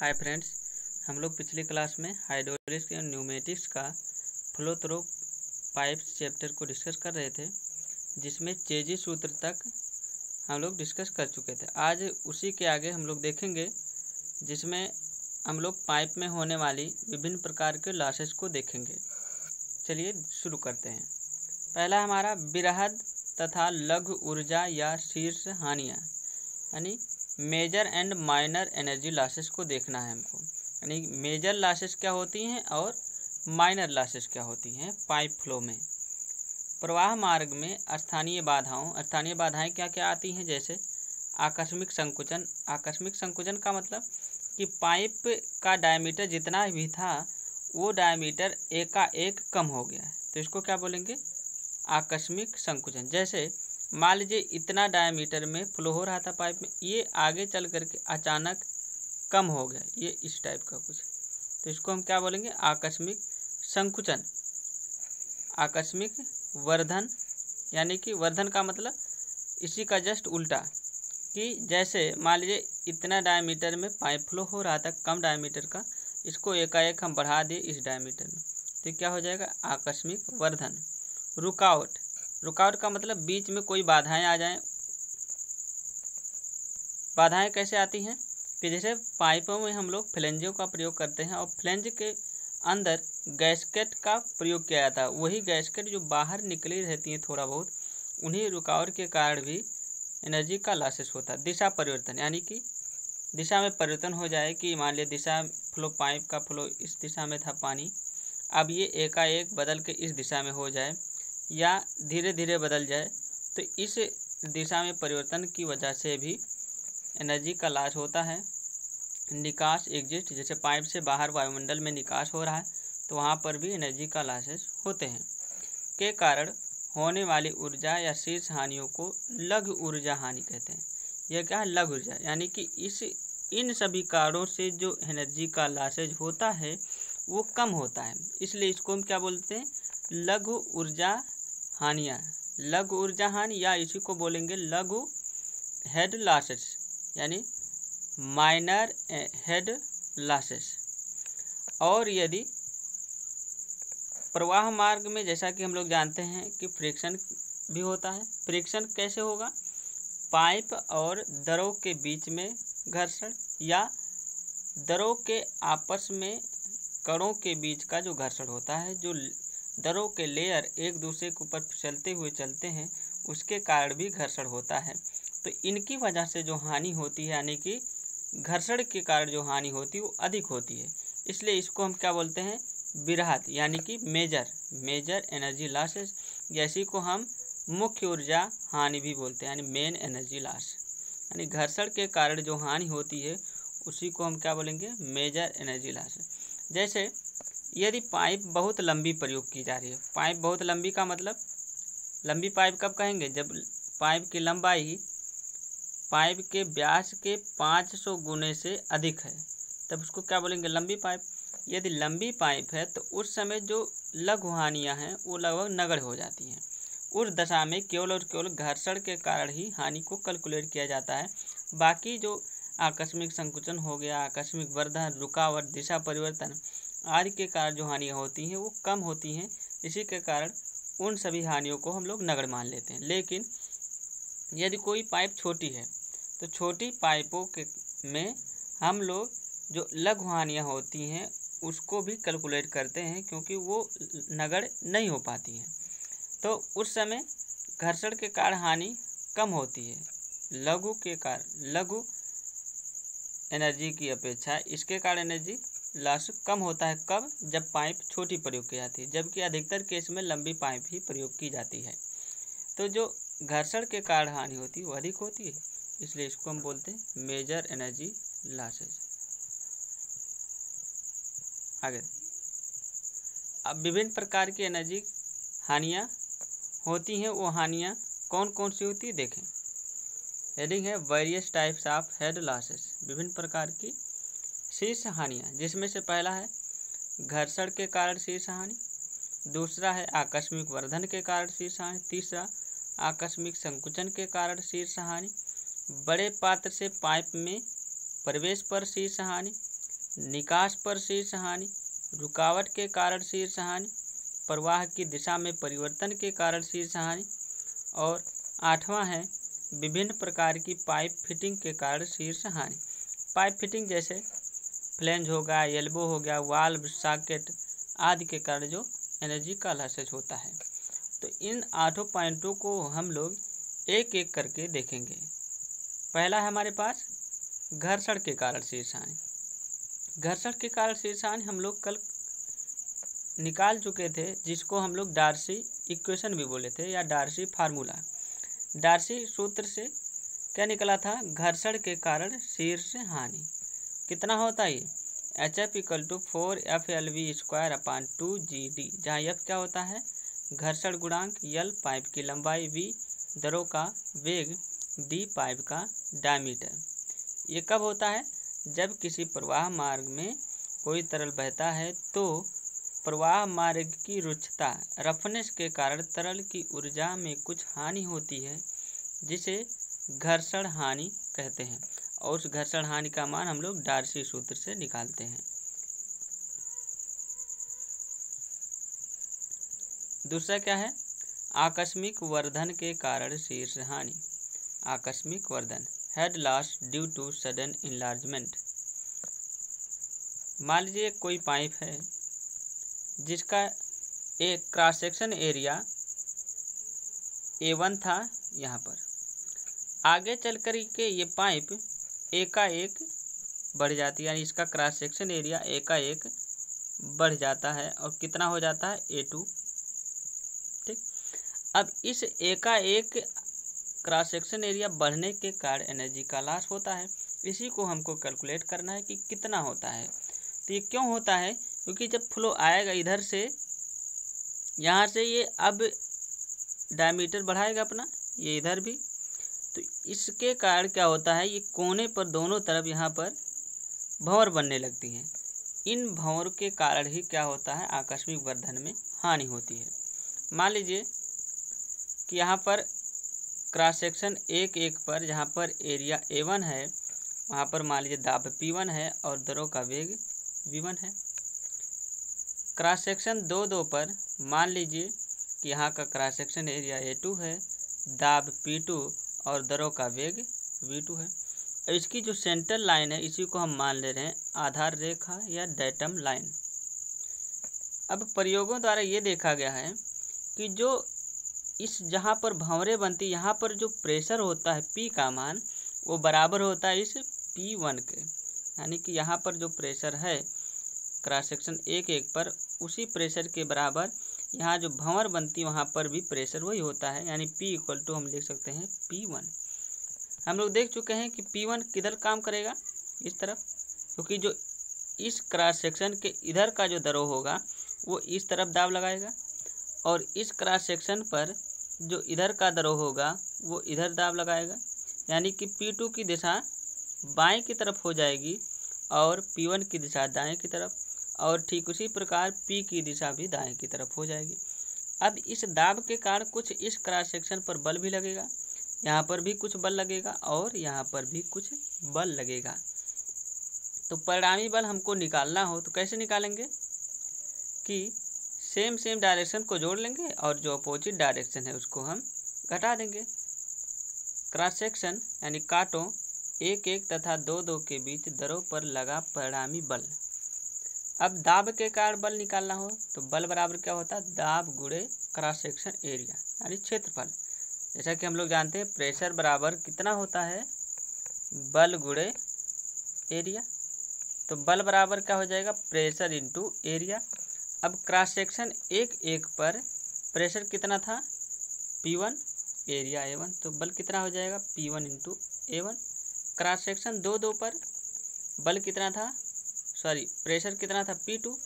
Hi friends, हम लोग पिछली क्लास में हाइड्रोलिक्स और न्यूमेटिक्स का फ्लो थ्रू पाइप्स चैप्टर को डिस्कस कर रहे थे, जिसमें चेजी सूत्र तक हम लोग डिस्कस कर चुके थे। आज उसी के आगे हम लोग देखेंगे, जिसमें हम लोग पाइप में होने वाली विभिन्न प्रकार के लॉसेस को देखेंगे। चलिए शुरू करते हैं। पहला हमारा बिरहद तथा लघु ऊर्जा या शीर्ष हानियाँ, यानी major and minor energy losses को देखना है हमको। यानी मेजर लॉसेस क्या होती हैं और माइनर लॉसेस क्या होती हैं पाइप फ्लो में। प्रवाह मार्ग में स्थानीय बाधाएं क्या क्या आती हैं, जैसे आकस्मिक संकुचन। आकस्मिक संकुचन का मतलब कि पाइप का डायमीटर जितना भी था वो डायमीटर एकाएक कम हो गया है, तो इसको क्या बोलेंगे, आकस्मिक संकुचन। जैसे मान लीजिए इतना डायमीटर में फ्लो हो रहा था पाइप में, ये आगे चल करके अचानक कम हो गया, ये इस टाइप का कुछ, तो इसको हम क्या बोलेंगे, आकस्मिक संकुचन। आकस्मिक वर्धन, यानी कि वर्धन का मतलब इसी का जस्ट उल्टा, कि जैसे मान लीजिए इतना डायमीटर में पाइप फ्लो हो रहा था कम डायमीटर का, इसको एकाएक हम बढ़ा दिए इस डायमीटर में, तो क्या हो जाएगा, आकस्मिक वर्धन। रुकावट का मतलब बीच में कोई बाधाएं आ जाएं। बाधाएं कैसे आती हैं कि जैसे पाइपों में हम लोग फ्लेंजों का प्रयोग करते हैं और फ्लेंज के अंदर गैस्केट का प्रयोग किया जाता है। वही गैस्केट जो बाहर निकली रहती हैं थोड़ा बहुत, उन्हीं रुकावट के कारण भी एनर्जी का लॉसेस होता है। दिशा परिवर्तन, यानी कि दिशा में परिवर्तन हो जाए कि मान लीजिए दिशा फ्लो, पाइप का फ्लो इस दिशा में था पानी, अब ये एकाएक बदल के इस दिशा में हो जाए या धीरे धीरे बदल जाए, तो इस दिशा में परिवर्तन की वजह से भी एनर्जी का लॉस होता है। निकास एग्जिट, जैसे पाइप से बाहर वायुमंडल में निकास हो रहा है तो वहाँ पर भी एनर्जी का लॉसेस होते हैं। के कारण होने वाली ऊर्जा या शीर्ष हानियों को लघु ऊर्जा हानि कहते हैं। यह क्या है, लघु ऊर्जा, यानी कि इन सभी कारणों से जो एनर्जी का लॉसेज होता है वो कम होता है, इसलिए इसको हम क्या बोलते हैं, लघु ऊर्जा हानियाँ। लघु ऊर्जा हानि या इसी को बोलेंगे लघु हेड लॉसेस, यानी माइनर हेड लॉसेस। और यदि प्रवाह मार्ग में, जैसा कि हम लोग जानते हैं कि फ्रिक्शन भी होता है। फ्रिक्शन कैसे होगा, पाइप और दरों के बीच में घर्षण या दरों के आपस में कणों के बीच का जो घर्षण होता है, जो दरों के लेयर एक दूसरे के ऊपर फिसलते हुए चलते हैं, उसके कारण भी घर्षण होता है। तो इनकी वजह से जो हानि होती है, यानी कि घर्षण के कारण जो हानि होती है वो अधिक होती है, इसलिए इसको हम क्या बोलते हैं, बिरहद, यानी कि मेजर एनर्जी लॉसेस। जैसी को हम मुख्य ऊर्जा हानि भी बोलते हैं, यानी मेन एनर्जी लॉस। यानी घर्षण के कारण जो हानि होती है उसी को हम क्या बोलेंगे, मेजर एनर्जी लॉस। जैसे यदि पाइप बहुत लंबी प्रयोग की जा रही है, पाइप बहुत लंबी का मतलब, लंबी पाइप कब कहेंगे, जब पाइप की लंबाई पाइप के व्यास के 500 गुने से अधिक है, तब उसको क्या बोलेंगे, लंबी पाइप। यदि लंबी पाइप है तो उस समय जो लघु हानियाँ हैं वो लगभग नगण्य हो जाती हैं। उस दशा में केवल और केवल घर्षण के कारण ही हानि को कैलकुलेट किया जाता है। बाकी जो आकस्मिक संकुचन हो गया, आकस्मिक वर्धन, रुकावट, दिशा परिवर्तन आदि के कारण जो हानियाँ होती हैं वो कम होती हैं। इसी के कारण उन सभी हानियों को हम लोग नगण्य मान लेते हैं। लेकिन यदि कोई पाइप छोटी है तो छोटी पाइपों के में हम लोग जो लघु हानियाँ होती हैं उसको भी कैलकुलेट करते हैं, क्योंकि वो नगण्य नहीं हो पाती हैं। तो उस समय घर्षण के कारण हानि कम होती है, लघु एनर्जी की अपेक्षा इसके कारण एनर्जी लॉस कम होता है। कब, जब पाइप छोटी प्रयोग की जाती है, जबकि अधिकतर केस में लंबी पाइप ही प्रयोग की जाती है। तो जो घर्षण के कारण हानि होती है वो अधिक होती है, इसलिए इसको हम बोलते हैं मेजर एनर्जी लॉसेज। आगे, अब विभिन्न प्रकार की एनर्जी हानियाँ होती हैं, वो हानियाँ कौन कौन सी होती है देखें। हेडिंग है various types of head losses, विभिन्न प्रकार की शीर्ष हानियाँ, जिसमें से पहला है घर्षण के कारण शीर्ष हानि, दूसरा है आकस्मिक वर्धन के कारण शीर्ष हानि, तीसरा आकस्मिक संकुचन के कारण शीर्ष हानि, बड़े पात्र से पाइप में प्रवेश पर शीर्ष हानि, निकास पर शीर्ष हानि, रुकावट के कारण शीर्ष हानि, प्रवाह की दिशा में परिवर्तन के कारण शीर्ष हानि। और 8वां है विभिन्न प्रकार की पाइप फिटिंग के कारण शीर्ष हानि। पाइप फिटिंग जैसे फ्लेंज हो गया, एल्बो हो गया, वाल्व, सॉकेट आदि के कारण जो एनर्जी का लॉसेज होता है। तो इन 8 पॉइंटों को हम लोग एक एक करके देखेंगे। पहला है हमारे पास घर्षण के कारण शीर्ष हानि। घर्षण के कारण शीर्ष हानि हम लोग कल निकाल चुके थे, जिसको हम लोग डार्सी इक्वेशन भी बोले थे या डार्सी फार्मूला। डार्सी सूत्र से क्या निकला था? घर्षण के कारण शीर्ष हानि कितना होता है? HF = 4FLV²/2GD, जहाँ F क्या होता है? घर्षण गुणांक, L पाइप की लंबाई, V दरों का वेग, D पाइप का डायमीटर। ये कब होता है? जब किसी प्रवाह मार्ग में कोई तरल बहता है तो प्रवाह मार्ग की रुक्षता रफनेस के कारण तरल की ऊर्जा में कुछ हानि होती है, जिसे घर्षण हानि कहते हैं। और उस घर्षण हानि का मान हम लोग डार्सी सूत्र से निकालते हैं। दूसरा क्या है? आकस्मिक वर्धन के कारण शीर्ष हानि। आकस्मिक वर्धन, head loss due to sudden enlargement. मान लीजिए कोई पाइप है जिसका एक क्रॉस सेक्शन एरिया A1 था, यहाँ पर आगे चल कर के ये पाइप एकाएक बढ़ जाती है, यानी इसका क्रॉस सेक्शन एरिया एकाएक बढ़ जाता है और कितना हो जाता है? A2। ठीक, अब इस एकाएक क्रॉस सेक्शन एरिया बढ़ने के कारण एनर्जी का लॉस होता है। इसी को हमको कैलकुलेट करना है कि कितना होता है। तो ये क्यों होता है? क्योंकि जब फ्लो आएगा इधर से, यहाँ से ये अब डायमीटर बढ़ाएगा अपना, ये इधर भी, तो इसके कारण क्या होता है? ये कोने पर दोनों तरफ यहाँ पर भंवर बनने लगती हैं। इन भंवर के कारण ही क्या होता है? आकस्मिक वर्धन में हानि होती है। मान लीजिए कि यहाँ पर क्रॉस सेक्शन एक पर जहाँ पर एरिया A1 है, वहाँ पर मान लीजिए दाब P1 है और दरों का वेग V1 है। क्रॉस सेक्शन 2 पर मान लीजिए कि यहाँ का क्रॉस सेक्शन एरिया A2 है, दाब P2 और दरों का वेग V2 है। और इसकी जो सेंट्रल लाइन है, इसी को हम मान ले रहे हैं आधार रेखा या डेटम लाइन। अब प्रयोगों द्वारा ये देखा गया है कि जो इस जहाँ पर भंवरें बनती, यहाँ पर जो प्रेशर होता है P का मान, वो बराबर होता है इस P1 के। यानी कि यहाँ पर जो प्रेशर है क्रॉस सेक्शन एक पर, उसी प्रेशर के बराबर यहाँ जो भंवर बनती वहाँ पर भी प्रेशर वही होता है। यानी P = हम लिख सकते हैं P1। हम लोग देख चुके हैं कि P1 किधर काम करेगा? इस तरफ, क्योंकि जो इस क्रॉस सेक्शन के इधर का जो दरो होगा वो इस तरफ दाब लगाएगा, और इस क्रॉस सेक्शन पर जो इधर का दरो होगा वो इधर दाब लगाएगा। यानी कि P2 की दिशा बाएं की तरफ हो जाएगी और P1 की दिशा दाएं की तरफ, और ठीक उसी प्रकार P की दिशा भी दाएं की तरफ हो जाएगी। अब इस दाब के कारण कुछ इस क्रॉस सेक्शन पर बल भी लगेगा, यहाँ पर भी कुछ बल लगेगा और यहाँ पर भी कुछ बल लगेगा। तो परिणामी बल हमको निकालना हो तो कैसे निकालेंगे? कि सेम डायरेक्शन को जोड़ लेंगे और जो अपोजिट डायरेक्शन है उसको हम घटा देंगे। क्रॉस सेक्शन यानी कांटों 1 तथा 2 के बीच दरों पर लगा परिणामी बल। अब दाब के कारण बल निकालना हो तो बल बराबर क्या होता है? दाब गुणे क्रॉस सेक्शन एरिया यानी क्षेत्रफल। जैसा कि हम लोग जानते हैं प्रेशर बराबर कितना होता है? बल गुणे एरिया। तो बल बराबर क्या हो जाएगा? Pressure into area. अब क्रॉस सेक्शन एक पर प्रेशर कितना था? P1, एरिया A1, तो बल कितना हो जाएगा? P1 × A1। क्रॉस सेक्शन 2 पर बल कितना था? प्रेशर कितना था? P2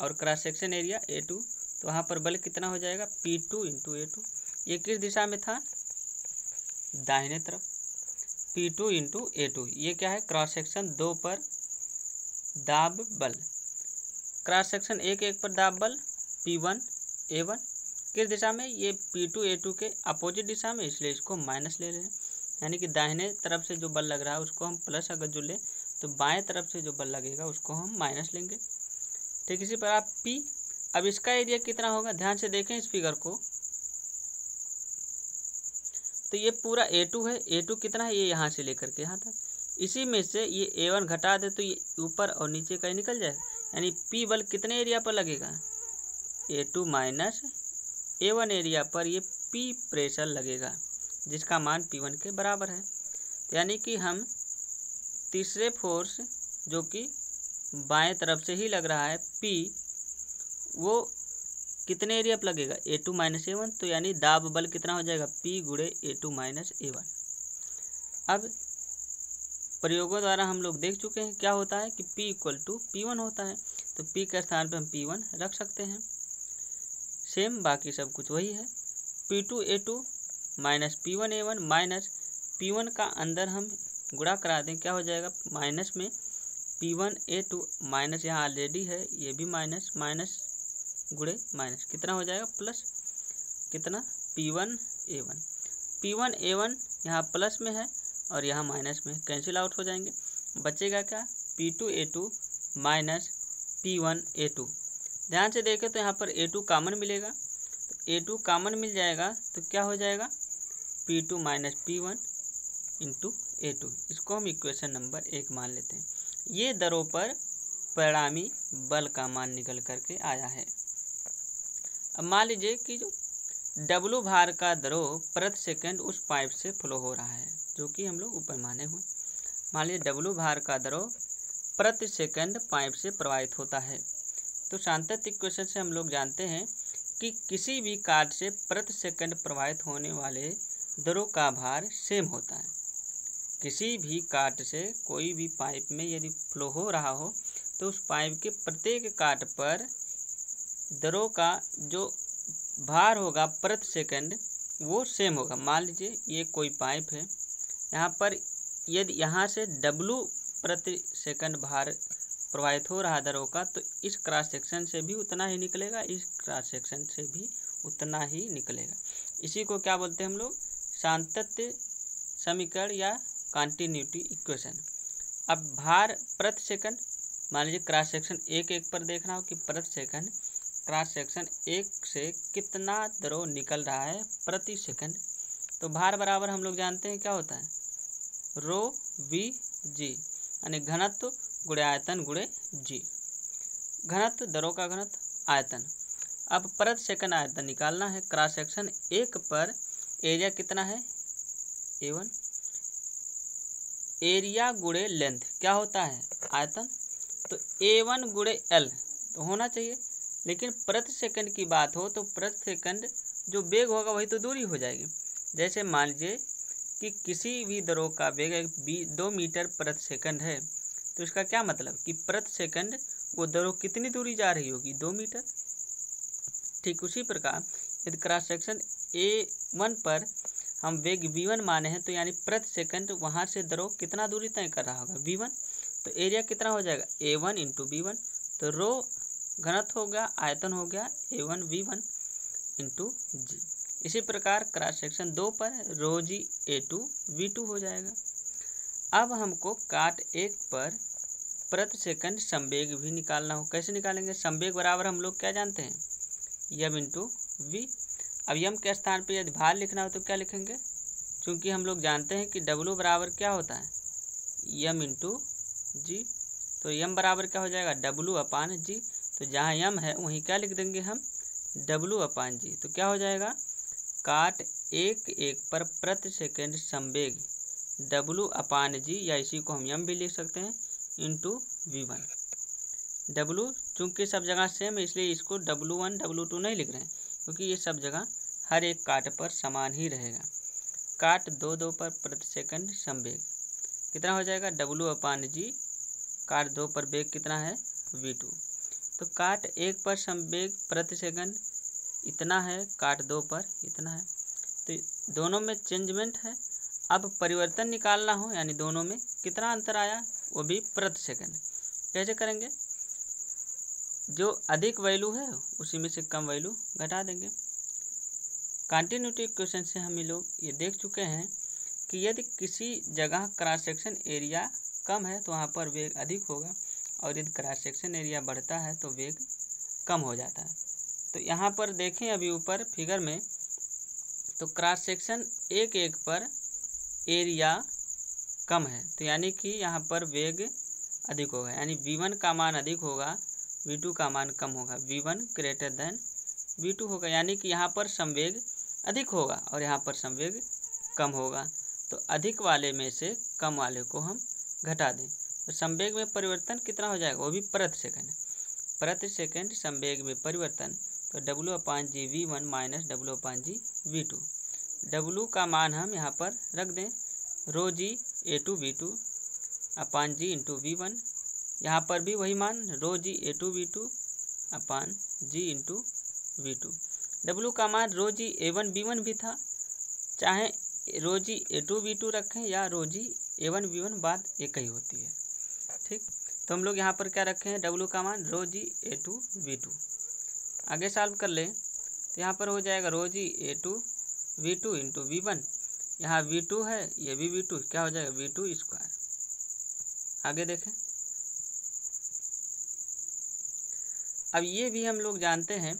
और क्रॉस सेक्शन एरिया A2, तो वहाँ पर बल कितना हो जाएगा? P2 × A2। ये किस दिशा में था? दाहिने तरफ। P2 × A2 ये क्या है? क्रॉस सेक्शन 2 पर दाब बल। क्रॉस सेक्शन एक पर दाब बल P1 A1 किस दिशा में? ये P2 A2 के अपोजिट दिशा में, इसलिए इसको माइनस ले लें। यानी कि दाहिने तरफ से जो बल लग रहा है उसको हम प्लस अगर जो लें तो बाएं तरफ से जो बल लगेगा उसको हम माइनस लेंगे। ठीक इसी प्रकार P, अब इसका एरिया कितना होगा, ध्यान से देखें इस फिगर को, तो ये पूरा A2 है, A2 कितना है, ये यहाँ से लेकर के यहाँ तक, इसी में से ये A1 घटा दे तो ये ऊपर और नीचे का निकल जाएगा, यानी P बल कितने एरिया पर लगेगा, A2 माइनस A1 एरिया पर ये P प्रेशर लगेगा, जिसका मान P1 के बराबर है। तो यानी कि हम तीसरे फोर्स जो कि बाएं तरफ से ही लग रहा है P, वो कितने एरिया पर लगेगा, A2 माइनस A1, तो यानी दाब बल कितना हो जाएगा, P गुणे A2 माइनस A1। अब प्रयोगों द्वारा हम लोग देख चुके हैं क्या होता है कि P इक्वल टू P1 होता है, तो P के स्थान पर हम P1 रख सकते हैं। सेम बाकी सब कुछ वही है, P2 A2 minus P1 A1 minus P1 का अंदर हम गुणा करा दें, क्या हो जाएगा, माइनस में P1 A2 माइनस यहाँ ऑलरेडी है, ये भी माइनस माइनस गुणे माइनस कितना हो जाएगा, प्लस कितना, P1 A1, P1 A1 यहाँ प्लस में है और यहाँ माइनस में, कैंसिल आउट हो जाएंगे, बचेगा क्या, P2 A2 minus P1 A2। ध्यान से देखें तो यहाँ पर A2 कॉमन मिलेगा, तो A2 कॉमन मिल जाएगा तो क्या हो जाएगा, P2 minus P1 into A2। इसको हम इक्वेशन नंबर 1 मान लेते हैं। ये दरों पर परिणामी बल का मान निकल करके आया है। अब मान लीजिए कि जो W भार का द्रव प्रति सेकंड उस पाइप से फ्लो हो रहा है, जो कि हम लोग ऊपर माने हुए, मान लीजिए W भार का द्रव प्रति सेकंड पाइप से प्रवाहित होता है। तो सांतत्य इक्वेशन से हम लोग जानते हैं कि किसी भी कार्ड से प्रति सेकंड प्रवाहित होने वाले द्रव का भार सेम होता है। किसी भी काट से कोई भी पाइप में यदि फ्लो हो रहा हो तो उस पाइप के प्रत्येक काट पर द्रव का जो भार होगा प्रति सेकंड वो सेम होगा। मान लीजिए ये कोई पाइप है, यहाँ पर यदि यहाँ से W प्रति सेकंड भार प्रवाहित हो रहा द्रव का, तो इस क्रॉस सेक्शन से भी उतना ही निकलेगा, इस क्रॉस सेक्शन से भी उतना ही निकलेगा। इसी को क्या बोलते हैं हम लोग, सांतत्य समीकरण या कंटिन्यूटी इक्वेशन। अब भार प्रति सेकंड, मान लीजिए क्रॉस सेक्शन एक पर देखना हो कि प्रति सेकंड क्रॉस सेक्शन एक से कितना द्रव निकल रहा है प्रति सेकंड। तो भार बराबर हम लोग जानते हैं क्या होता है, रो वी जी, यानी घनत्व गुणे आयतन गुणे जी। घनत्व द्रव का घनत्व, आयतन। अब प्रति सेकंड आयतन निकालना है। क्रॉस सेक्शन एक पर एरिया कितना है, A1, एरिया गुणे लेंथ क्या होता है, आयतन, तो A1 गुणे L तो होना चाहिए। लेकिन प्रति सेकंड की बात हो तो प्रति सेकंड जो वेग होगा वही तो दूरी हो जाएगी। जैसे मान लीजिए कि किसी भी द्रव का वेग 2 मीटर प्रति सेकंड है, तो इसका क्या मतलब कि प्रति सेकंड वो द्रव कितनी दूरी जा रही होगी, 2 मीटर। ठीक उसी प्रकार यदि क्रॉस सेक्शन A1 पर हम वेग V1 माने हैं, तो यानी प्रति सेकंड वहाँ से द्रव कितना दूरी तय कर रहा होगा, V1, तो एरिया कितना हो जाएगा, A1 इंटू V1, तो रो घनत्व हो गया, आयतन हो गया A1 V1 इंटू जी। इसी प्रकार क्रॉस सेक्शन 2 पर रो जी A2 V2 हो जाएगा। अब हमको काट 1 पर प्रति सेकंड संवेग भी निकालना हो। कैसे निकालेंगे, संवेग बराबर हम लोग क्या जानते हैं, यम इंटू वी। अब यम के स्थान पर यदि भार लिखना हो तो क्या लिखेंगे, क्योंकि हम लोग जानते हैं कि W बराबर क्या होता है, यम इंटू जी, तो यम बराबर क्या हो जाएगा, W अपान जी। तो जहाँ यम है वहीं क्या लिख देंगे हम, W अपान जी। तो क्या हो जाएगा, काट 1 पर प्रति सेकंड संवेग W अपान जी, या इसी को हम यम भी लिख सकते हैं, इंटू V1। W चूँकि सब जगह सेम है इसलिए इसको W1 W2 नहीं लिख रहे हैं, क्योंकि ये सब जगह हर एक काट पर समान ही रहेगा। काट 2 पर प्रति सेकंड संवेग कितना हो जाएगा, W अपान जी। काट 2 पर वेग कितना है, V2। तो काट 1 पर संवेग प्रति सेकंड इतना है, काट 2 पर इतना है, तो दोनों में चेंजमेंट है। अब परिवर्तन निकालना हो यानी दोनों में कितना अंतर आया, वो भी प्रति सेकंड। कैसे करेंगे, जो अधिक वैल्यू है उसी में से कम वैल्यू घटा देंगे। कंटिन्यूटी इक्वेशन से हम लोग ये देख चुके हैं कि यदि किसी जगह क्रॉस सेक्शन एरिया कम है तो वहाँ पर वेग अधिक होगा, और यदि क्रॉस सेक्शन एरिया बढ़ता है तो वेग कम हो जाता है। तो यहाँ पर देखें अभी ऊपर फिगर में, तो क्रॉस सेक्शन एक एक पर एरिया कम है, तो यानी कि यहाँ पर वेग अधिक होगा, यानी v1 का मान अधिक होगा, v2 का मान कम होगा, v1 ग्रेटर देन v2 होगा, यानी कि यहाँ पर संवेग अधिक होगा और यहाँ पर संवेग कम होगा। तो अधिक वाले में से कम वाले को हम घटा दें तो संवेग में परिवर्तन कितना हो जाएगा, वो भी प्रति सेकंड। प्रति सेकंड संवेग में परिवर्तन, तो W/g v1 minus W/g v2। W का मान हम यहाँ पर रख दें ρg a2 v2 अपान g इंटू v1, यहाँ पर भी वही मान ρg a2 v2 अपान g इंटू v2। W का मान ρg a1 v1 भी था, चाहे ρg a2 v2 रखें या ρg a1 v1, बात एक ही होती है। ठीक, तो हम लोग यहाँ पर क्या रखें हैं, W का मान ρg a2 v2। आगे सॉल्व कर लें तो यहाँ पर हो जाएगा ρg a2 v2 into v1, यहाँ v2 है, ये भी v2, क्या हो जाएगा v2 स्क्वायर। आगे देखें, अब ये भी हम लोग जानते हैं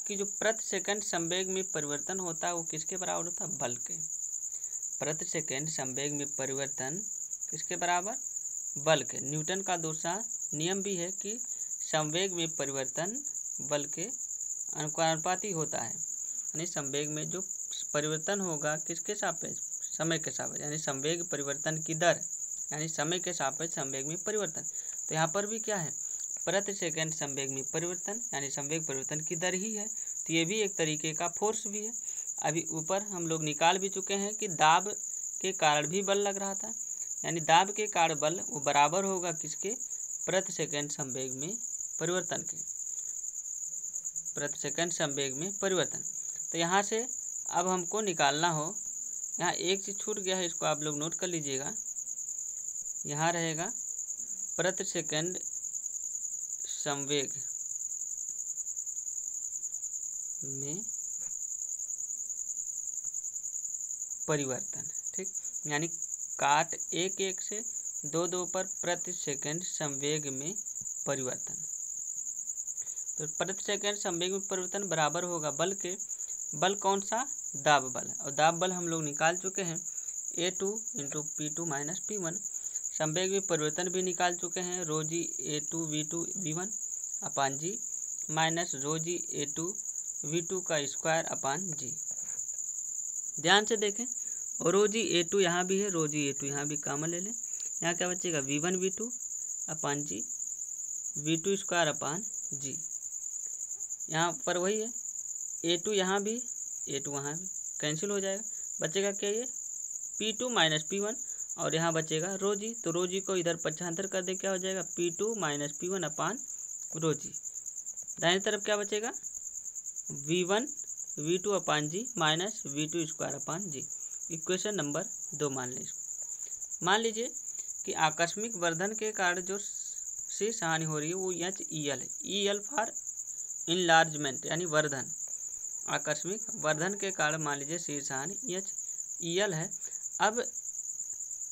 कि जो प्रति सेकंड संवेग में परिवर्तन होता है वो किसके बराबर होता है, बल के। प्रति सेकंड संवेग में परिवर्तन किसके बराबर, बल के। न्यूटन का दूसरा नियम भी है कि संवेग में परिवर्तन बल के अनुपाती होता है, यानी संवेग में जो परिवर्तन होगा किसके सापेक्ष, समय के सापेक्ष, यानी संवेग परिवर्तन की दर, यानी समय के सापेक्ष संवेग में परिवर्तन। तो यहाँ पर भी क्या है, प्रति सेकंड संवेग में परिवर्तन, यानी संवेग परिवर्तन की दर ही है, तो ये भी एक तरीके का फोर्स भी है। अभी ऊपर हम लोग निकाल भी चुके हैं कि दाब के कारण भी बल लग रहा था, यानी दाब के कारण बल वो बराबर होगा किसके, प्रति सेकंड संवेग में परिवर्तन के, प्रति सेकंड संवेग में परिवर्तन। तो यहाँ से अब हमको निकालना हो, यहाँ एक चीज़ छूट गया है, इसको आप लोग नोट कर लीजिएगा। यहाँ रहेगा प्रति सेकंड संवेग में परिवर्तन। ठीक, यानी काट एक एक से दो दो पर प्रति सेकंड संवेग में परिवर्तन। तो प्रति सेकंड संवेग में परिवर्तन बराबर होगा बल के। बल कौन सा, दाब बल, और दाब बल हम लोग निकाल चुके हैं a2 into p2 minus p1। संवेग में परिवर्तन भी निकाल चुके हैं ρg a2 v2 v1 अपान g minus ρg a2 v2 का स्क्वायर अपान g। ध्यान से देखें, और ρg a2 यहाँ भी है, ρg a2 यहाँ भी कॉमन ले लें, यहाँ क्या बचेगा v1 v2 अपान g v2 square upon g। यहाँ पर वही है, a2 यहाँ भी a2 वहाँ भी कैंसिल हो जाएगा, बचेगा क्या, ये p2 माइनस p1, और यहाँ बचेगा ρg, तो ρg को इधर पक्षांतर कर दे, क्या हो जाएगा p2 माइनस p1 अपान ρg। दाहिनी तरफ क्या बचेगा v1 v2 अपान जी माइनस v2 स्क्वायर अपान जी। इक्वेशन नंबर 2 मान लीजिए। मान लीजिए कि आकस्मिक वर्धन के कारण जो शीर्ष हानि हो रही है वो HEL है, EL फॉर इनलार्जमेंट यानी वर्धन। आकस्मिक वर्धन के कारण मान लीजिए शीर्ष हानि HEL है। अब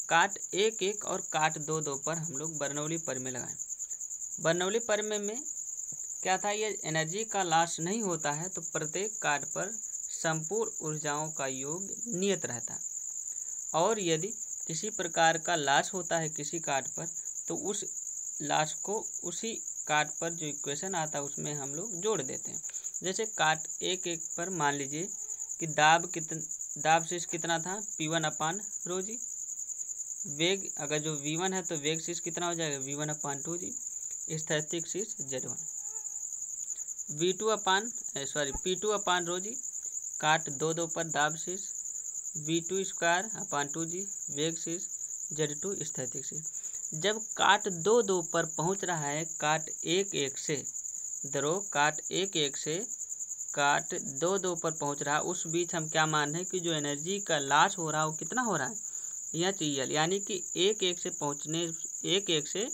काट एक एक और काट दो दो पर हम लोग बर्नौली प्रमेय लगाएं। बर्नौली प्रमेय में क्या था, ये एनर्जी का लॉस नहीं होता है तो प्रत्येक काट पर संपूर्ण ऊर्जाओं का योग नियत रहता है, और यदि किसी प्रकार का लॉस होता है किसी काट पर तो उस लॉस को उसी काट पर जो इक्वेशन आता है उसमें हम लोग जोड़ देते हैं। जैसे काट एक एक पर मान लीजिए कि दाब शीर्ष कितना था P1 अपान ρg, वेग अगर जो V1 है तो वेग शीर्ष कितना हो जाएगा V1 अपान 2g, स्थैतिक शीर्ष Z1, P2 अपान ρg, काट दो दो पर दाब शीर्ष V2 स्क्वायर अपान 2g, वेग शीर्ष Z2 स्थैतिक शीर्ष। जब काट दो दो पर पहुंच रहा है काट एक एक से, काट एक एक से काट दो दो पर पहुंच रहा है, उस बीच हम क्या मान रहे हैं कि जो एनर्जी का लॉस हो रहा है वो कितना हो रहा है HEL, यानी कि एक एक से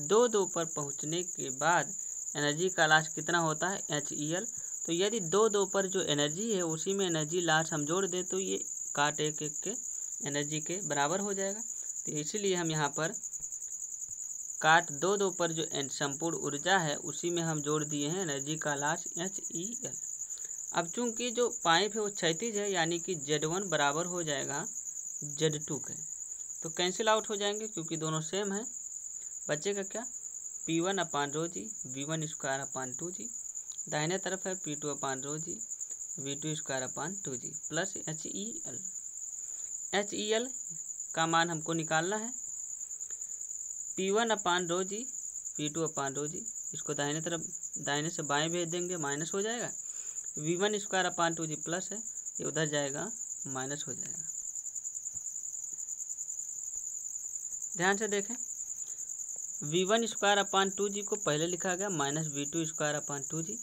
दो दो पर पहुंचने के बाद एनर्जी का लॉस कितना होता है HEL। तो यदि दो दो पर जो एनर्जी है उसी में एनर्जी लॉस हम जोड़ दें तो ये काट एक एक के एनर्जी के बराबर हो जाएगा। तो इसीलिए हम यहाँ पर काट दो पर जो संपूर्ण ऊर्जा है उसी में हम जोड़ दिए हैं एनर्जी का लॉस HEL। अब चूंकि जो पाइप है वो क्षैतिज है यानी कि Z1 बराबर हो जाएगा Z2 के, तो कैंसिल आउट हो जाएंगे क्योंकि दोनों सेम है। बचेगा क्या, P1/ρg V1² दाहिने तरफ है P2/ρg V2² plus HEL। HEL का मान हमको निकालना है, P1/ρg P2/ρg, इसको दाहिने से बाएं भेज देंगे, माइनस हो जाएगा। V1² प्लस है, ये उधर जाएगा माइनस हो जाएगा। ध्यान से देखें, V1² को पहले लिखा गया माइनस V2²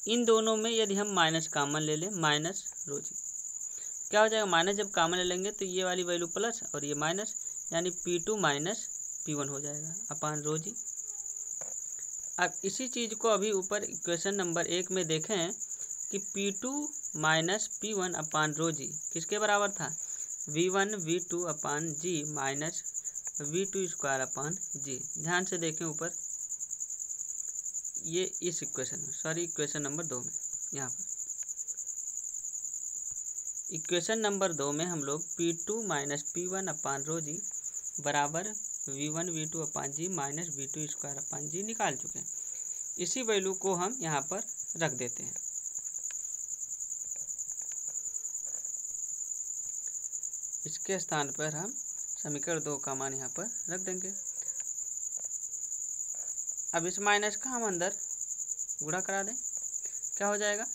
इन दोनों में यदि हम माइनस कॉमन ले लें माइनस ρg, क्या हो जाएगा, माइनस जब कॉमन ले लेंगे तो ये वाली वैल्यू प्लस और ये माइनस, यानी P2 माइनस P1 हो जाएगा अपान ρg। अब इसी चीज़ को अभी ऊपर इक्वेशन नंबर 1 में देखें कि P2 माइनस P1 अपान ρg किसके बराबर था, V1 V2/g माइनस V2²/g। ध्यान से देखें ऊपर, ये इस इक्वेशन में, सॉरी इक्वेशन नंबर 2 में, यहाँ पर इक्वेशन नंबर 2 में हम लोग P2 माइनस P1/ρg बराबर V1 V2/g माइनस V2²/g निकाल चुके हैं। इसी वैल्यू को हम यहाँ पर रख देते हैं। इसके स्थान पर हम समीकरण 2 का मान यहाँ पर रख देंगे। अब इस माइनस का हम अंदर गुणा करा दें, क्या हो जाएगा,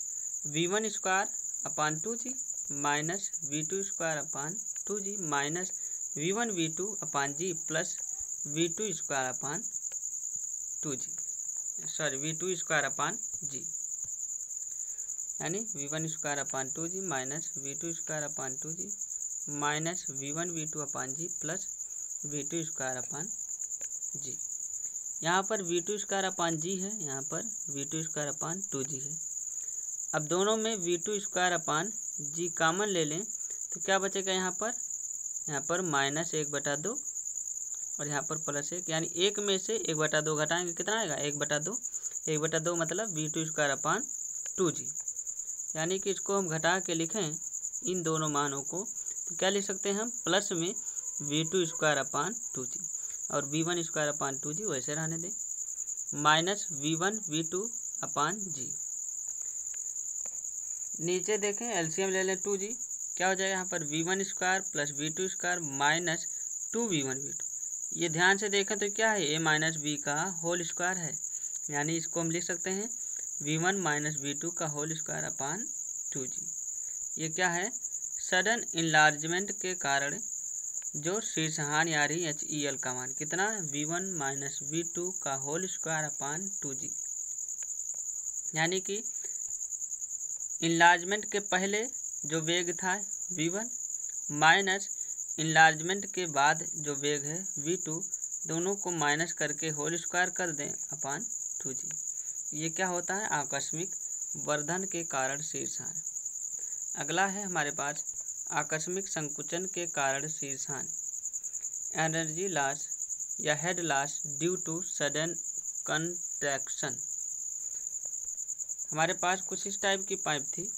V1²/2g minus V2²/2g minus V1 V2/g plus V2²/2g, sorry V2²/g, यानी V1²/2g minus V2²/2g minus V1 V2/g plus V2²/g। यहाँ पर V2²/g है, यहाँ पर V2²/2g है। अब दोनों में V2²/g कॉमन ले लें तो क्या बचेगा, यहाँ पर माइनस 1/2 और यहाँ पर प्लस 1, यानी 1 में से 1/2 घटाएंगे, कितना आएगा 1/2, 1/2 मतलब V2²/2g। यानी कि इसको हम घटा के लिखें इन दोनों मानों को तो क्या लिख सकते हैं हम, प्लस में V2²/2g और V1²/2g वैसे रहने दें, माइनस V1 V2/g। नीचे देखें एलसीएम ले लें 2g, क्या हो जाएगा, यहाँ पर V1² plus V2² minus 2V1 V2। ये ध्यान से देखें तो क्या है, a माइनस b का होल स्क्वायर है, यानी इसको हम लिख सकते हैं V1 माइनस V2 का होल स्क्वायर अपान 2g। ये क्या है, सडन इनलार्जमेंट के कारण जो शीर्षहानि आ रही HEL का मान कितना, V1 माइनस V2 का होल स्क्वायर अपान 2g। यानी कि इनलार्जमेंट के पहले जो वेग था V1 माइनस इनलार्जमेंट के बाद जो वेग है V2, दोनों को माइनस करके होल स्क्वायर कर दें अपान 2g। ये क्या होता है, आकस्मिक वर्धन के कारण शीर्षहानि। अगला है हमारे पास आकस्मिक संकुचन के कारण शीर्षहानि, एनर्जी लॉस या head loss due to sudden contraction. हमारे पास कुछ इस टाइप की पाइप थी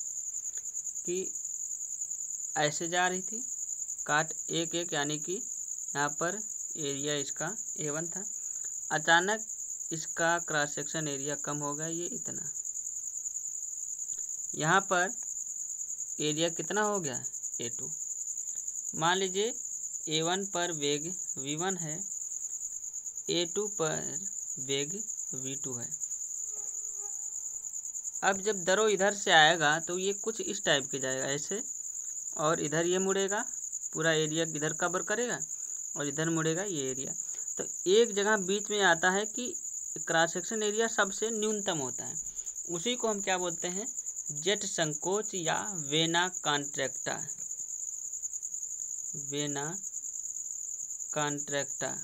कि ऐसे जा रही थी, काट 1-1 यानी कि यहाँ पर एरिया इसका A1 था, अचानक इसका क्रॉस सेक्शन एरिया कम हो गया, ये इतना, यहाँ पर एरिया कितना हो गया A2। मान लीजिए A1 पर वेग V1 है, A2 पर वेग V2 है। अब जब दरो इधर से आएगा तो ये कुछ इस टाइप के जाएगा ऐसे, और इधर ये मुड़ेगा, पूरा एरिया इधर कवर करेगा और इधर मुड़ेगा ये एरिया। तो एक जगह बीच में आता है कि क्रॉस सेक्शन एरिया सबसे न्यूनतम होता है, उसी को हम क्या बोलते हैं, जेट संकोच या vena contracta. Vena contracta,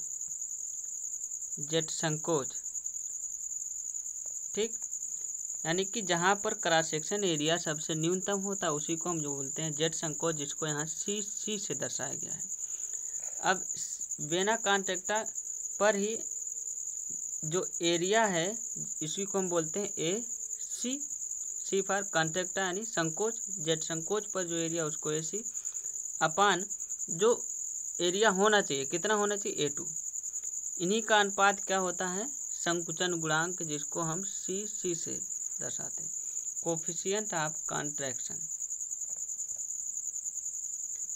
jet संकोच, ठीक, यानी कि जहाँ पर क्रॉस सेक्शन एरिया सबसे न्यूनतम होता है उसी को हम जो बोलते हैं जेट संकोच, जिसको यहाँ सी से दर्शाया गया है। अब वेना कॉन्ट्रैक्टा पर ही जो एरिया है इसी को हम बोलते हैं ए सी। सी फॉर कॉन्ट्रैक्टा यानी संकोच, जेट संकोच पर जो एरिया उसको ए सी, अपान जो एरिया होना चाहिए कितना होना चाहिए A2। इन्हीं का अनुपात क्या होता है, संकुचन गुणांक, जिसको हम सी से दर्शाते हैं, कोफिशिएंट ऑफ कॉन्ट्रैक्शन।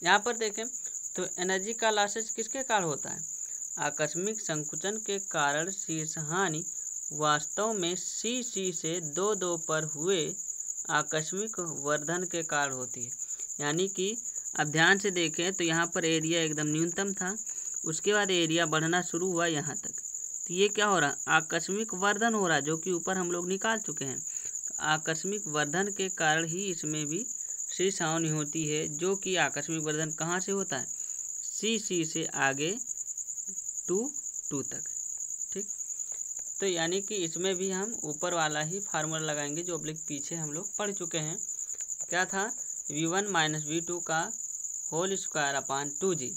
यहाँ पर देखें तो एनर्जी का लॉसेज किसके कारण होता है, आकस्मिक संकुचन के कारण शीर्ष हानि वास्तव में सी से 2 पर हुए आकस्मिक वर्धन के कारण होती है। यानी कि अब ध्यान से देखें तो यहाँ पर एरिया एकदम न्यूनतम था, उसके बाद एरिया बढ़ना शुरू हुआ यहाँ तक, तो ये क्या हो रहा, आकस्मिक वर्धन हो रहा, जो कि ऊपर हम लोग निकाल चुके हैं। तो आकस्मिक वर्धन के कारण ही इसमें भी शीर्ष हानि होती है, जो कि आकस्मिक वर्धन कहाँ से होता है, सी से आगे 2 तक। ठीक, तो यानी कि इसमें भी हम ऊपर वाला ही फार्मूला लगाएंगे जो अब्लिक पीछे हम लोग पढ़ चुके हैं। क्या था, V1 - V2 का होल स्क्वायर अपान 2G।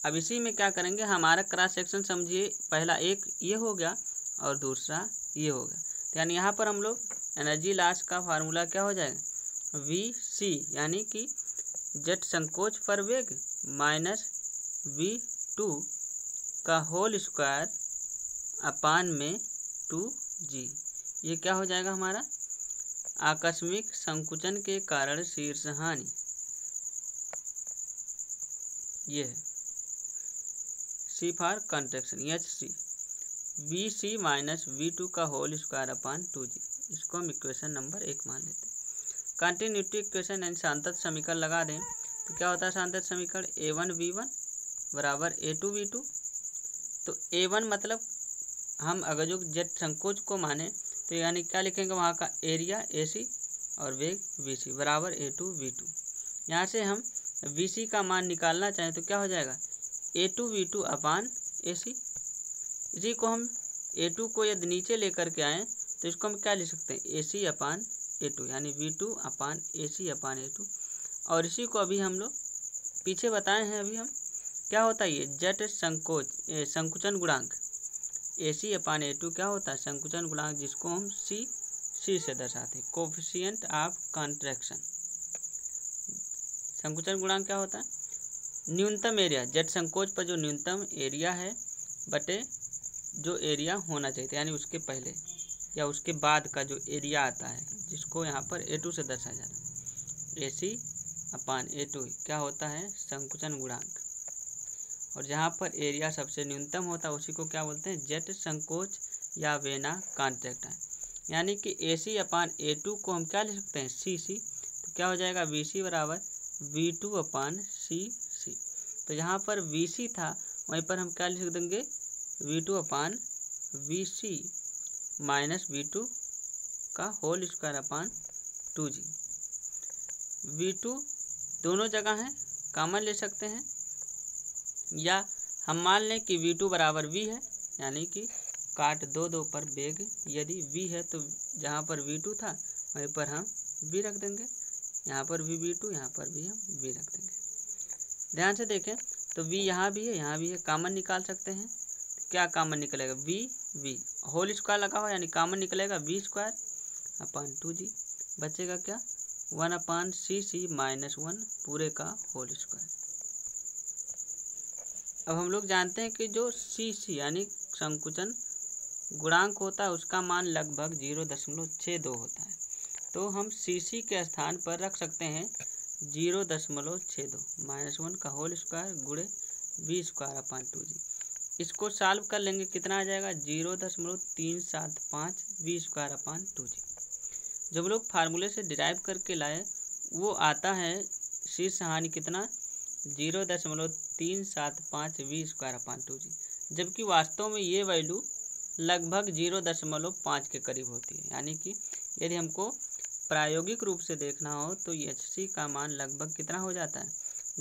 अब इसी में क्या करेंगे, हमारा क्रॉस सेक्शन समझिए, पहला एक ये हो गया और दूसरा ये हो गया, तो यानी यहाँ पर हम लोग एनर्जी लॉस का फार्मूला क्या हो जाएगा, VC यानी कि जेट संकोच पर वेग माइनस V2 का होल स्क्वायर अपान में 2G। ये क्या हो जाएगा हमारा, आकस्मिक संकुचन के कारण शीर्ष हानि, ये है सी for contraction HC, VC - V2 का होल स्क्वायर अपान 2G। इसको हम इक्वेशन नंबर 1 मान लेते हैं। कंटिन्यूटी इक्वेशन यानी सांतत समीकरण लगा दें तो क्या होता है सांतत समीकरण, A1V1 बराबर A2V2। तो A1 मतलब हम अगर जो जेट संकोच को माने तो यानी क्या लिखेंगे, वहाँ का एरिया AC और वेग VC बराबर A2V2। यहाँ से हम VC का मान निकालना चाहें तो क्या हो जाएगा, A2V2 अपान AC। इसी को हम A2 को यदि नीचे लेकर के आएँ तो इसको हम क्या लिख सकते हैं, AC अपान A2 यानी V2 अपान AC अपान A2। और इसी को अभी हम लोग पीछे बताए हैं, अभी हम क्या होता है, ये जेट संकुचन गुणांक AC अपान A2 क्या होता है, संकुचन गुणांक, जिसको हम C से दर्शाते हैं, कोफिशिएंट ऑफ कॉन्ट्रैक्शन। संकुचन गुणांक क्या होता है, न्यूनतम एरिया, जेट संकोच पर जो न्यूनतम एरिया है बटे जो एरिया होना चाहिए, यानी उसके पहले या उसके बाद का जो एरिया आता है, जिसको यहाँ पर A2 से दर्शाया जा रहा है। AC अपान A2 क्या होता है, संकुचन गुणांक, और जहाँ पर एरिया सबसे न्यूनतम होता है उसी को क्या बोलते हैं, जेट संकोच या वेना कॉन्ट्रैक्टा। यानी कि AC अपान A2 को हम क्या लिख सकते हैं, CC। तो क्या हो जाएगा, VC बराबर V2 अपान CC। तो यहाँ पर VC था, वहीं पर हम क्या लिख देंगे, V2 अपान VC माइनस V2 का whole square upon 2G। V2 दोनों जगह है, कॉमन ले सकते हैं, या हम मान लें कि V2 बराबर V है, यानी कि काट 2 पर वेग यदि V है तो जहाँ पर V2 था वहीं पर हम V रख देंगे, यहाँ पर भी V2, यहाँ पर भी हम V रख देंगे। ध्यान से देखें तो V यहाँ भी है, यहाँ भी है, कॉमन निकाल सकते हैं। क्या कॉमन निकलेगा, V होल स्क्वायर लगा हुआ यानी कॉमन निकलेगा V स्क्वायर अपान 2G। बचेगा क्या, 1 अपान CC माइनस 1 पूरे का होल स्क्वायर। अब हम लोग जानते हैं कि जो CC यानी संकुचन गुणांक होता है उसका मान लगभग 0.62 होता है, तो हम CC के स्थान पर रख सकते हैं 0.62 माइनस 1 का होल स्क्वायर गुणे V स्क्वायर अपान 2G। इसको सॉल्व कर लेंगे, कितना आ जाएगा, 0.375 V स्क्वायर अपान 2G। जब लोग फार्मूले से डिराइव करके लाए वो आता है शीर्ष हानि कितना, 0.375 V स्क्वायर अपान 2G, जबकि वास्तव में ये वैल्यू लगभग 0.5 के करीब होती है। यानी कि यदि हमको प्रायोगिक रूप से देखना हो तो HC का मान लगभग कितना हो जाता है,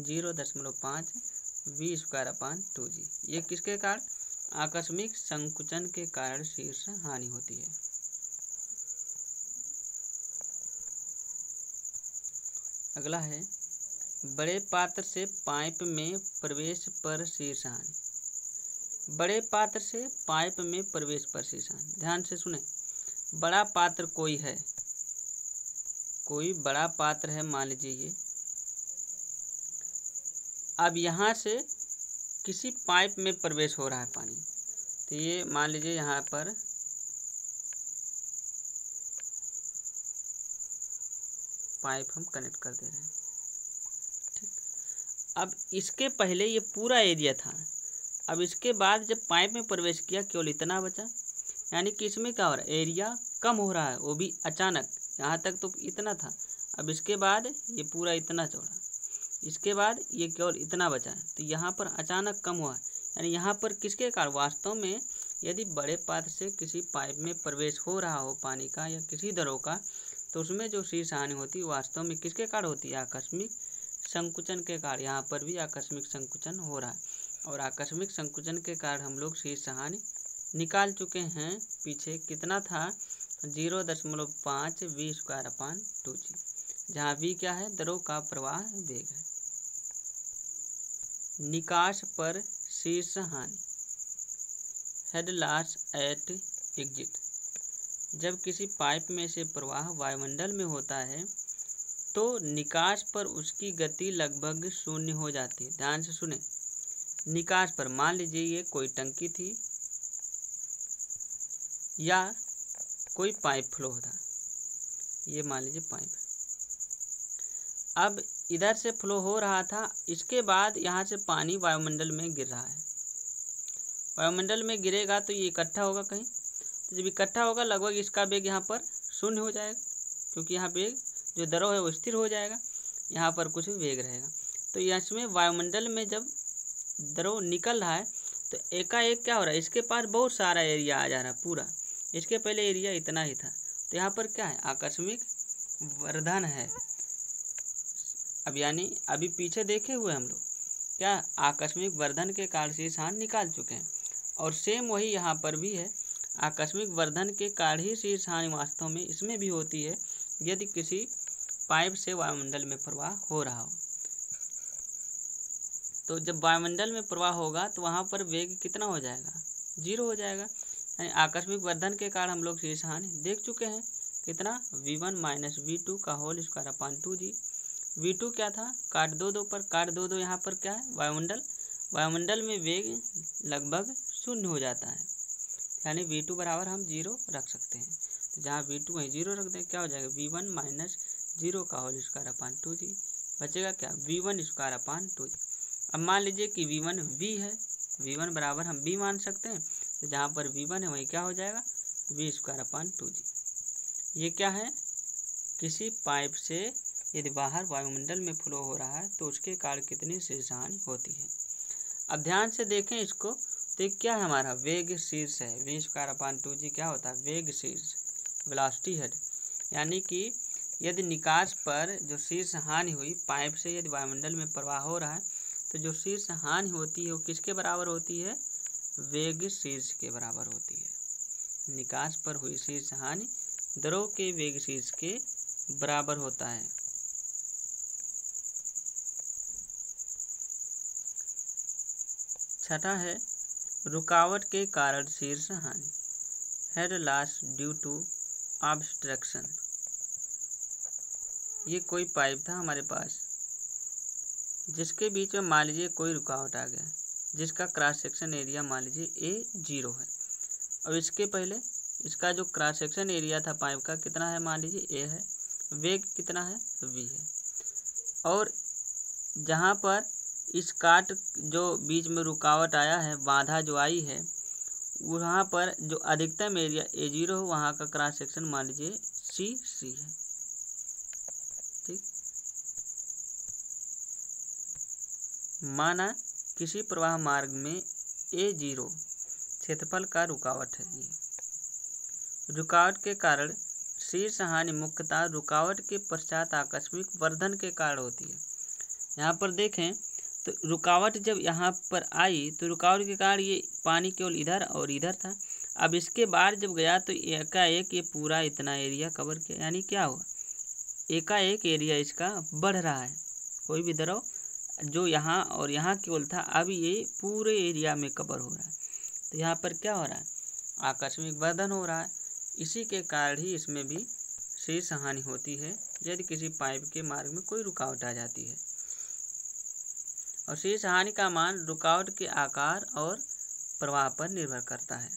0.5 V स्क्वायर अपान 2G। ये किसके कारण, आकस्मिक संकुचन के कारण शीर्ष हानि होती है। अगला है बड़े पात्र से पाइप में प्रवेश पर शीर्ष हानि। बड़े पात्र से पाइप में प्रवेश पर शीर्ष हानि। ध्यान से सुने, बड़ा पात्र कोई है, कोई बड़ा पात्र है, मान लीजिए ये। अब यहाँ से किसी पाइप में प्रवेश हो रहा है पानी, तो ये मान लीजिए यहाँ पर पाइप हम कनेक्ट कर दे रहे हैं, ठीक। अब इसके पहले ये पूरा एरिया था, अब इसके बाद जब पाइप में प्रवेश किया केवल इतना बचा, यानी कि इसमें क्या हो रहा है, एरिया कम हो रहा है, वो भी अचानक। यहाँ तक तो इतना था, अब इसके बाद ये पूरा इतना चौड़ा, इसके बाद ये केवल इतना बचा है, तो यहाँ पर अचानक कम हुआ है। यानी यहाँ पर किसके कारण, वास्तव में यदि बड़े पात्र से किसी पाइप में प्रवेश हो रहा हो पानी का या किसी दरों का, तो उसमें जो शीर्ष हानि होती है वास्तव में किसके कारण होती है, आकस्मिक संकुचन के कारण। यहाँ पर भी आकस्मिक संकुचन हो रहा है, और आकस्मिक संकुचन के कारण हम लोग शीर्ष हानि निकाल चुके हैं। पीछे कितना था, 0.5 v²/2g, जहाँ v क्या है, दरों का प्रवाह वेग है। निकास पर शीर्ष हानि, हेड लॉस एट एग्जिट। जब किसी पाइप में से प्रवाह वायुमंडल में होता है तो निकास पर उसकी गति लगभग शून्य हो जाती है। ध्यान से सुने, निकास पर मान लीजिए ये कोई टंकी थी या कोई पाइप फ्लो था, ये मान लीजिए पाइप है, अब इधर से फ्लो हो रहा था, इसके बाद यहाँ से पानी वायुमंडल में गिर रहा है। वायुमंडल में गिरेगा तो ये इकट्ठा होगा कहीं, तो जब इकट्ठा होगा लगभग इसका वेग यहाँ पर शून्य हो जाएगा, क्योंकि यहाँ वेग जो दरों है वो स्थिर हो जाएगा, यहाँ पर कुछ वेग रहेगा। तो इसमें वायुमंडल में जब दरों निकल रहा है तो एकाएक क्या हो रहा है, इसके पास बहुत सारा एरिया आ जा रहा है पूरा, इसके पहले एरिया इतना ही था, तो यहाँ पर क्या है, आकस्मिक वर्धन है। अब यानी अभी पीछे देखे हुए हम लोग क्या, आकस्मिक वर्धन के कारण शीर्ष हानि निकाल चुके हैं, और सेम वही यहाँ पर भी है, आकस्मिक वर्धन के कारण ही शीर्ष हानि वास्तव में इसमें भी होती है यदि किसी पाइप से वायुमंडल में प्रवाह हो रहा हो। तो जब वायुमंडल में प्रवाह होगा तो वहाँ पर वेग कितना हो जाएगा, 0 हो जाएगा। यानी आकस्मिक वर्धन के कारण हम लोग शीर्ष हानि देख चुके हैं, कितना, v1 - v2² v2 क्या था, काट दो पर, काट दो यहाँ पर क्या है, वायुमंडल, वायुमंडल में वेग लगभग शून्य हो जाता है, यानी v2 बराबर हम 0 रख सकते हैं। तो जहाँ v2 वहीं 0 रख दें, क्या हो जाएगा, v1 - 0² बचेगा क्या, v1²/2g। अब मान लीजिए कि v1 v है, v1 बराबर हम v मान सकते हैं, तो जहाँ पर v1 है वहीं क्या हो जाएगा, v²/2g। ये क्या है, किसी पाइप से यदि बाहर वायुमंडल में फ्लो हो रहा है तो उसके कारण कितनी शीर्ष हानि होती है। अब ध्यान से देखें इसको, तो ये क्या है, हमारा वेग शीर्ष है, v²/2g क्या होता है, वेग शीर्ष, वेलोसिटी हेड। यानी कि यदि निकास पर जो शीर्ष हानि हुई, पाइप से यदि वायुमंडल में प्रवाह हो रहा है तो जो शीर्ष हानि होती है वो किसके बराबर होती है, वेग शीर्ष के बराबर होती है। निकास पर हुई शीर्ष हानि दरों के वेग शीर्ष के बराबर होता है। छठा है रुकावट के कारण शीर्ष हानि, head loss due to obstruction. ये कोई पाइप था हमारे पास जिसके बीच में मान लीजिए कोई रुकावट आ गया, जिसका क्रॉस सेक्शन एरिया मान लीजिए A0 है। अब इसके पहले इसका जो क्रॉस सेक्शन एरिया था पाइप का कितना है, मान लीजिए A है, वेग कितना है, v है, और जहाँ पर इस काट जो बीच में रुकावट आया है, बाधा जो आई है, वहाँ पर जो अधिकतम एरिया A0 हो वहाँ का क्रॉस सेक्शन मान लीजिए C है, ठीक। माना किसी प्रवाह मार्ग में A0 क्षेत्रफल का रुकावट है, ये रुकावट के कारण शीर्ष हानि मुख्यतः रुकावट के पश्चात आकस्मिक वर्धन के कारण होती है। यहाँ पर देखें तो रुकावट जब यहाँ पर आई तो रुकावट के कारण ये पानी केवल इधर और इधर था, अब इसके बाद जब गया तो एकाएक ये पूरा इतना एरिया कवर किया, यानी क्या हुआ, एकाएक एरिया इसका बढ़ रहा है। कोई भी द्रव जो यहाँ और यहाँ केवल था अब ये पूरे एरिया में कवर हो रहा है, तो यहाँ पर क्या हो रहा है, आकस्मिक वर्धन हो रहा है। इसी के कारण ही इसमें भी शीर्ष हानि होती है यदि किसी पाइप के मार्ग में कोई रुकावट आ जाती है। और शीर्ष हानि का मान रुकावट के आकार और प्रवाह पर निर्भर करता है,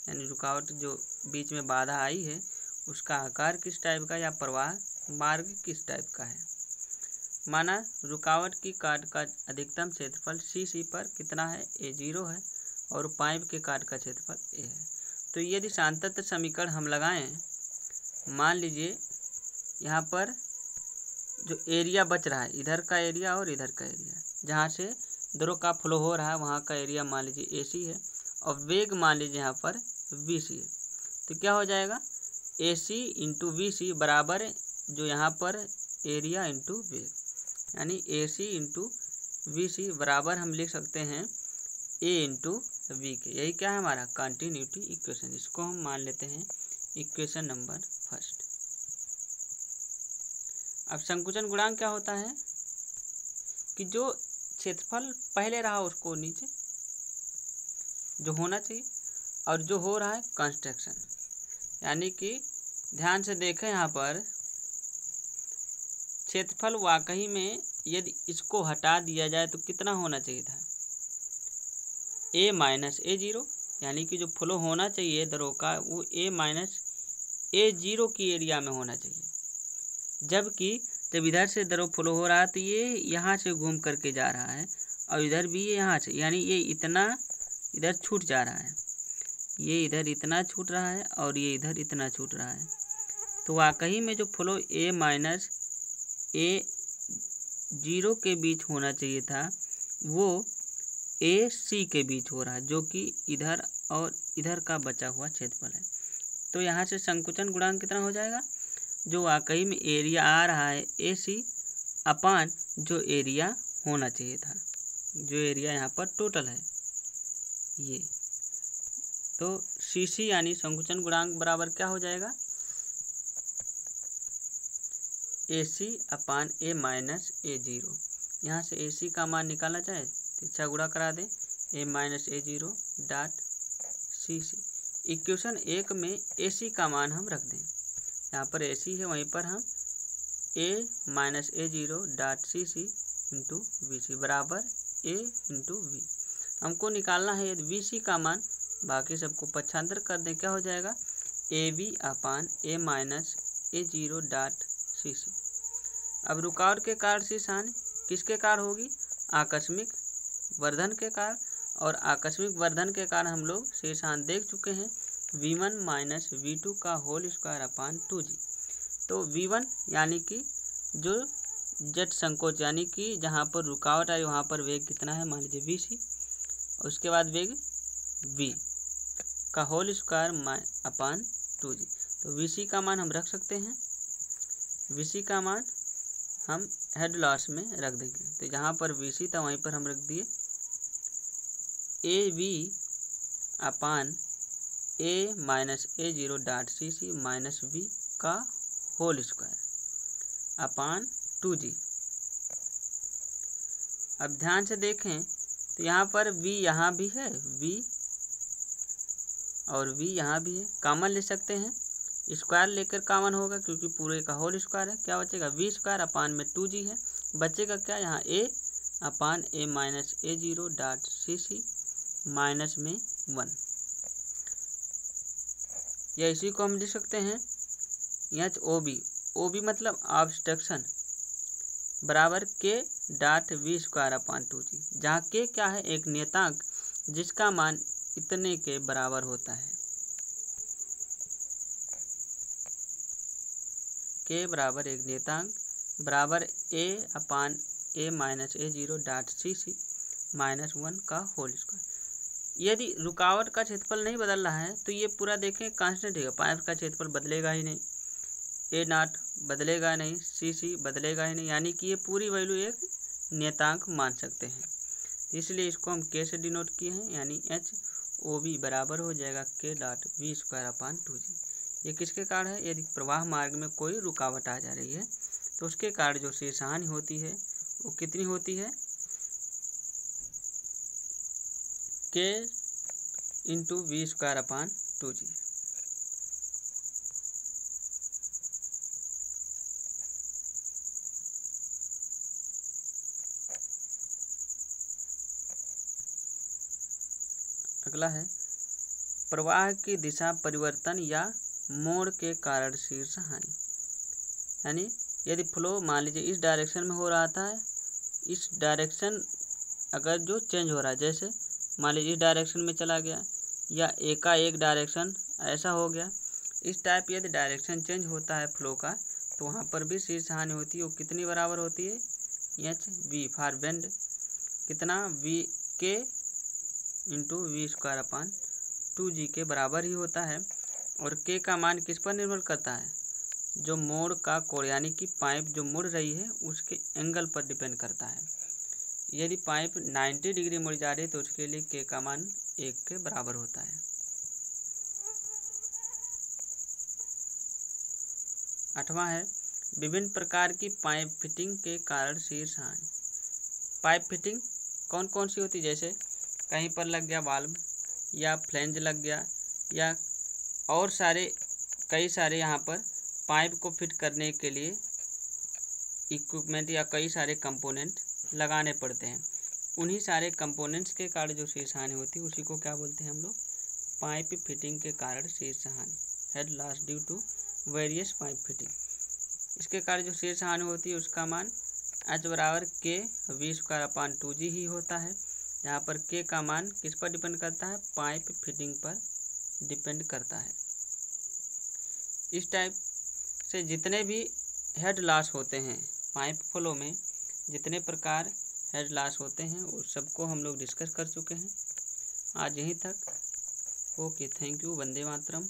यानी रुकावट जो बीच में बाधा आई है उसका आकार किस टाइप का या प्रवाह मार्ग किस टाइप का है। माना रुकावट की काट का अधिकतम क्षेत्रफल सी पर कितना है, A0 है, और पाइप के काट का क्षेत्रफल A है। तो यदि सांतत्य समीकरण हम लगाएं, मान लीजिए यहाँ पर जो एरिया बच रहा है, इधर का एरिया और इधर का एरिया, जहाँ से द्रव का फ्लो हो रहा है वहाँ का एरिया मान लीजिए AC है और वेग मान लीजिए यहाँ पर VC है। तो क्या हो जाएगा, AC इंटू VC बराबर जो यहाँ पर एरिया इंटू वेग, यानी AC इंटू VC बराबर हम लिख सकते हैं A इंटू V के। यही क्या है हमारा कंटिन्यूटी इक्वेशन। इसको हम मान लेते हैं इक्वेशन नंबर फर्स्ट। अब संकुचन गुणांक क्या होता है कि जो क्षेत्रफल पहले रहा उसको नीचे जो होना चाहिए और जो हो रहा है कंस्ट्रक्शन, यानी कि ध्यान से देखें यहाँ पर क्षेत्रफल वाकई में यदि इसको हटा दिया जाए तो कितना होना चाहिए था, A माइनस A0, यानी कि जो फ्लो होना चाहिए द्रव का वो A माइनस A0 की एरिया में होना चाहिए। जबकि जब इधर से द्रव फ्लो हो रहा है तो ये यहाँ से घूम करके जा रहा है और इधर भी ये यहाँ से, यानी ये इतना इधर छूट जा रहा है, ये इधर इतना छूट रहा है और ये इधर इतना छूट रहा है। तो वाकई में जो फ्लो A माइनस A0 के बीच होना चाहिए था वो AC के बीच हो रहा है, जो कि इधर और इधर का बचा हुआ क्षेत्रफल है। तो यहाँ से संकुचन गुणांक कितना हो जाएगा, जो वाकई में एरिया आ रहा है AC अपान जो एरिया होना चाहिए था, जो एरिया यहाँ पर टोटल है ये। तो CC यानी संकुचन गुणांक बराबर क्या हो जाएगा, AC upon A minus A0। यहाँ से AC का मान निकालना चाहे तो गुणा करा दें A minus A0 dot CC। Equation 1 में AC का मान हम रख दें, यहाँ पर AC है वहीं पर हम A minus A0 dot CC into VC बराबर A इंटू V। हमको निकालना है यदि VC का मान, बाकी सबको पक्षांतर कर दें, क्या हो जाएगा AB upon A minus A0 dot CC। अब रुकावट के कारण शीर्ष हानि किसके कारण होगी, आकस्मिक वर्धन के कारण, और आकस्मिक वर्धन के कारण हम लोग शीर्ष हानि देख चुके हैं V1 माइनस V2 का होल स्क्वायर अपान 2G। तो V1 यानी कि जो जेट संकोच, यानी कि जहाँ पर रुकावट आई वहाँ पर वेग कितना है, मान लीजिए VC, और उसके बाद वेग V का होल स्क्वायर अपान 2G। तो VC का मान हम रख सकते हैं, VC का मान हम हेड लॉस में रख देंगे। तो जहाँ पर VC था वहीं पर हम रख दिए AB upon A minus A0 dot CC minus V का होल स्क्वायर अपान 2G। अब ध्यान से देखें तो यहाँ पर V यहाँ भी है, V और V यहाँ भी है, कॉमन ले सकते हैं, स्क्वायर लेकर कॉमन होगा क्योंकि पूरे का होल स्क्वायर है। क्या बचेगा, V स्क्वायर अपान में 2G है, बचेगा क्या यहाँ A upon A minus A0 dot CC minus में 1। या इसी को हम लिख सकते हैं OB मतलब ऑब्स्ट्रक्शन बराबर K dot V square upon 2G, जहाँ K क्या है, एक नियतांक जिसका मान इतने के बराबर होता है। K बराबर एक नियतांक बराबर A upon A minus A0 dot CC minus 1 का होल स्क्वायर। यदि रुकावट का क्षेत्रफल नहीं बदल रहा है तो ये पूरा देखें कांस्टेंट है, पाइप का क्षेत्रफल बदलेगा ही नहीं, A0 बदलेगा नहीं, CC बदलेगा ही नहीं, यानी कि ये पूरी वैल्यू एक नियतांक मान सकते हैं। इसलिए इसको हम K से डिनोट किए हैं, यानी HOB बराबर हो जाएगा K dot V square upon 2G। ये किसके कारण है, यदि प्रवाह मार्ग में कोई रुकावट आ जा रही है तो उसके कारण जो शीर्ष हानि होती है वो कितनी होती है, K into V square upon 2g। अगला है प्रवाह की दिशा परिवर्तन या मोड़ के कारण शीर्ष हानि। यानी यदि फ्लो मान लीजिए इस डायरेक्शन में हो रहा था, इस डायरेक्शन अगर जो चेंज हो रहा है, जैसे मान लीजिए इस डायरेक्शन में चला गया या एकाएक डायरेक्शन ऐसा हो गया, इस टाइप यदि डायरेक्शन चेंज होता है फ्लो का, तो वहाँ पर भी शीर्ष हानि होती है। वो कितनी बराबर होती है, एच वी फॉर बेंड, कितना V K into V square upon 2g के बराबर ही होता है। और के का मान किस पर निर्भर करता है, जो मोड़ का कोण यानी कि पाइप जो मुड़ रही है उसके एंगल पर डिपेंड करता है। यदि पाइप 90 डिग्री मुड़ जा रही है तो उसके लिए के का मान 1 के बराबर होता है। 8वां है विभिन्न प्रकार की पाइप फिटिंग के कारण शीर्ष हानि। पाइप फिटिंग कौन कौन सी होती है, जैसे कहीं पर लग गया वाल्व या फ्लेंज लग गया या और कई सारे यहाँ पर पाइप को फिट करने के लिए इक्विपमेंट या कई सारे कंपोनेंट लगाने पड़ते हैं। उन्हीं सारे कंपोनेंट्स के कारण जो शीर्ष हानि होती है उसी को क्या बोलते हैं हम लोग, पाइप फिटिंग के कारण शीर्ष हानि, head loss due to various pipe fitting. इसके कारण जो शीर्ष हानि होती है उसका मान एच बराबर के वी स्क्वायर अपान 2g ही होता है। यहाँ पर के का मान किस पर डिपेंड करता है, पाइप फिटिंग पर डिपेंड करता है। इस टाइप से जितने भी हेड लॉस होते हैं पाइप फ्लो में, जितने प्रकार हेड लॉस होते हैं उस सबको हम लोग डिस्कस कर चुके हैं आज यहीं तक। Okay, thank you, Vande Mataram.